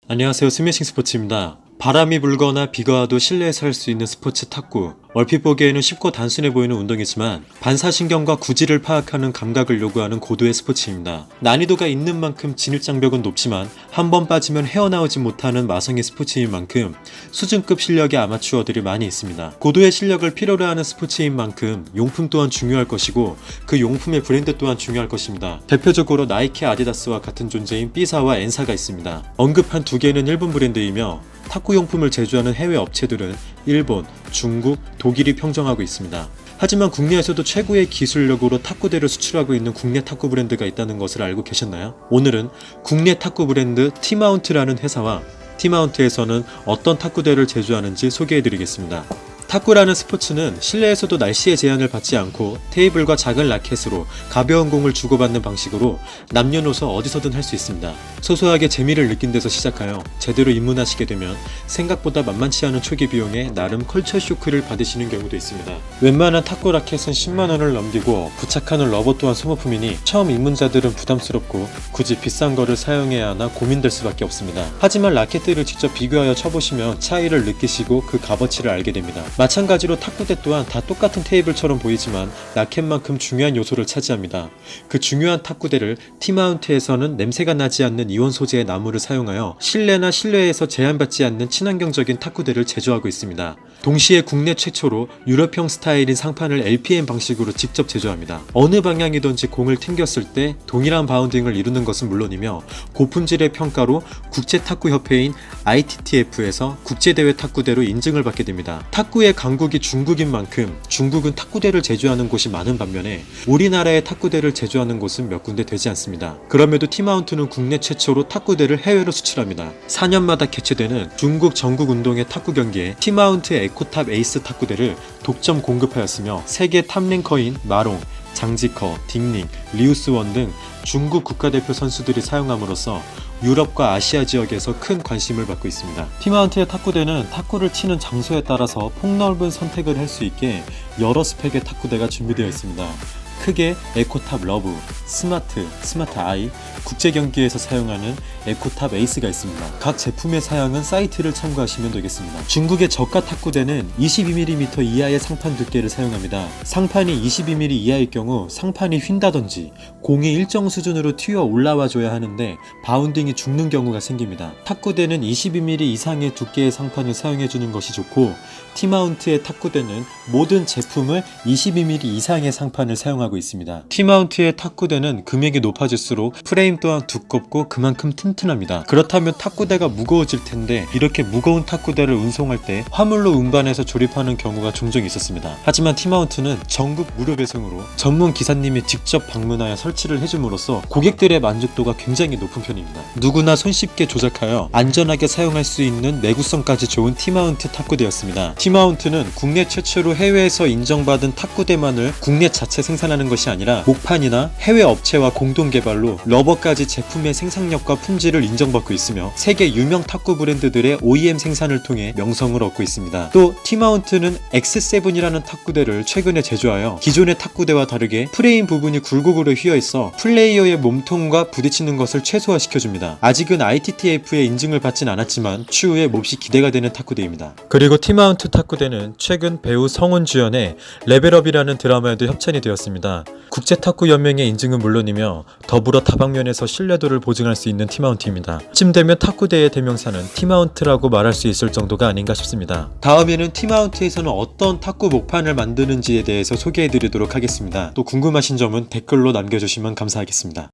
안녕하세요. 스매싱 스포츠입니다. 바람이 불거나 비가 와도 실내에서 할 수 있는 스포츠 탁구. 얼핏 보기에는 쉽고 단순해 보이는 운동이지만 반사신경과 구질을 파악하는 감각을 요구하는 고도의 스포츠입니다. 난이도가 있는 만큼 진입장벽은 높지만 한 번 빠지면 헤어나오지 못하는 마성의 스포츠인 만큼 수준급 실력의 아마추어들이 많이 있습니다. 고도의 실력을 필요로 하는 스포츠인 만큼 용품 또한 중요할 것이고 그 용품의 브랜드 또한 중요할 것입니다. 대표적으로 나이키, 아디다스와 같은 존재인 B사와 N사가 있습니다. 언급한 두 개는 일본 브랜드이며 탁구용품을 제조하는 해외 업체들은 일본, 중국, 독일이 평정하고 있습니다. 하지만 국내에서도 최고의 기술력으로 탁구대를 수출하고 있는 국내 탁구 브랜드가 있다는 것을 알고 계셨나요? 오늘은 국내 탁구 브랜드 티마운트라는 회사와 티마운트에서는 어떤 탁구대를 제조하는지 소개해드리겠습니다. 탁구라는 스포츠는 실내에서도 날씨의 제한을 받지 않고 테이블과 작은 라켓으로 가벼운 공을 주고받는 방식으로 남녀노소 어디서든 할 수 있습니다. 소소하게 재미를 느낀 데서 시작하여 제대로 입문하시게 되면 생각보다 만만치 않은 초기 비용에 나름 컬처 쇼크를 받으시는 경우도 있습니다. 웬만한 탁구 라켓은 10만원을 넘기고 부착하는 러버 또한 소모품이니 처음 입문자들은 부담스럽고 굳이 비싼 거를 사용해야 하나 고민될 수밖에 없습니다. 하지만 라켓들을 직접 비교하여 쳐보시면 차이를 느끼시고 그 값어치를 알게 됩니다. 마찬가지로 탁구대 또한 다 똑같은 테이블처럼 보이지만 라켓만큼 중요한 요소를 차지합니다. 그 중요한 탁구대를 티마운트에서는 냄새가 나지 않는 이온 소재의 나무를 사용하여 실내나 실외에서 제한받지 않는 친환경적인 탁구대를 제조하고 있습니다. 동시에 국내 최초로 유럽형 스타일인 상판을 LPM 방식으로 직접 제조합니다. 어느 방향이든지 공을 튕겼을 때 동일한 바운딩을 이루는 것은 물론이며 고품질의 평가로 국제탁구협회인 ITTF에서 국제대회 탁구대로 인증을 받게 됩니다. 탁구의 강국이 중국인 만큼 중국은 탁구대를 제조하는 곳이 많은 반면에 우리나라의 탁구대를 제조하는 곳은 몇 군데 되지 않습니다. 그럼에도 티마운트는 국내 최초로 탁구대를 해외로 수출합니다. 4년마다 개최되는 중국 전국 운동회 탁구 경기에 티마운트 에코탑 에이스 탁구대를 독점 공급하였으며 세계 탑랭커인 마롱, 장지커, 딩링, 리우스원 등 중국 국가대표 선수들이 사용함으로써 유럽과 아시아 지역에서 큰 관심을 받고 있습니다. 티마운트의 탁구대는 탁구를 치는 장소에 따라서 폭넓은 선택을 할 수 있게 여러 스펙의 탁구대가 준비되어 있습니다. 크게 에코탑 러브, 스마트 아이, 국제경기에서 사용하는 에코탑 에이스가 있습니다. 각 제품의 사양은 사이트를 참고하시면 되겠습니다. 중국의 저가 탁구대는 22mm 이하의 상판 두께를 사용합니다. 상판이 22mm 이하일 경우 상판이 휜다든지 공이 일정 수준으로 튀어 올라와 줘야 하는데 바운딩이 죽는 경우가 생깁니다. 탁구대는 22mm 이상의 두께의 상판을 사용해주는 것이 좋고 티마운트의 탁구대는 모든 제품을 22mm 이상의 상판을 사용하고 있습니다. 티마운트의 탁구대는 금액이 높아질수록 프레임 또한 두껍고 그만큼 튼튼합니다. 그렇다면 탁구대가 무거워질 텐데 이렇게 무거운 탁구대를 운송할 때 화물로 운반해서 조립하는 경우가 종종 있었습니다. 하지만 티마운트는 전국 무료 배송으로 전문 기사님이 직접 방문하여 설치를 해줌으로써 고객들의 만족도가 굉장히 높은 편입니다. 누구나 손쉽게 조작하여 안전하게 사용할 수 있는 내구성까지 좋은 티마운트 탁구대였습니다. 티마운트는 국내 최초로 해외에서 인정받은 탁구대만을 국내 자체 생산하는 것이 아니라 목판이나 해외 업체와 공동 개발로 러버까지 제품의 생산력과 품질을 인정받고 있으며 세계 유명 탁구 브랜드들의 OEM 생산을 통해 명성을 얻고 있습니다. 또 티마운트는 X7이라는 탁구대를 최근에 제조하여 기존의 탁구대와 다르게 프레임 부분이 굴곡으로 휘어있어 플레이어의 몸통과 부딪히는 것을 최소화시켜줍니다. 아직은 ITTF의 인증을 받진 않았지만 추후에 몹시 기대가 되는 탁구대입니다. 그리고 티마운트 탁구대는 최근 배우 성훈 주연의 레벨업이라는 드라마에도 협찬이 되었습니다. 국제탁구연맹의 인증은 물론이며 더불어 다방면에서 신뢰도를 보증할 수 있는 티마운트입니다. 쯤 되면 탁구대의 대명사는 티마운트라고 말할 수 있을 정도가 아닌가 싶습니다. 다음에는 티마운트에서는 어떤 탁구 목판을 만드는지에 대해서 소개해드리도록 하겠습니다. 또 궁금하신 점은 댓글로 남겨주시면 감사하겠습니다.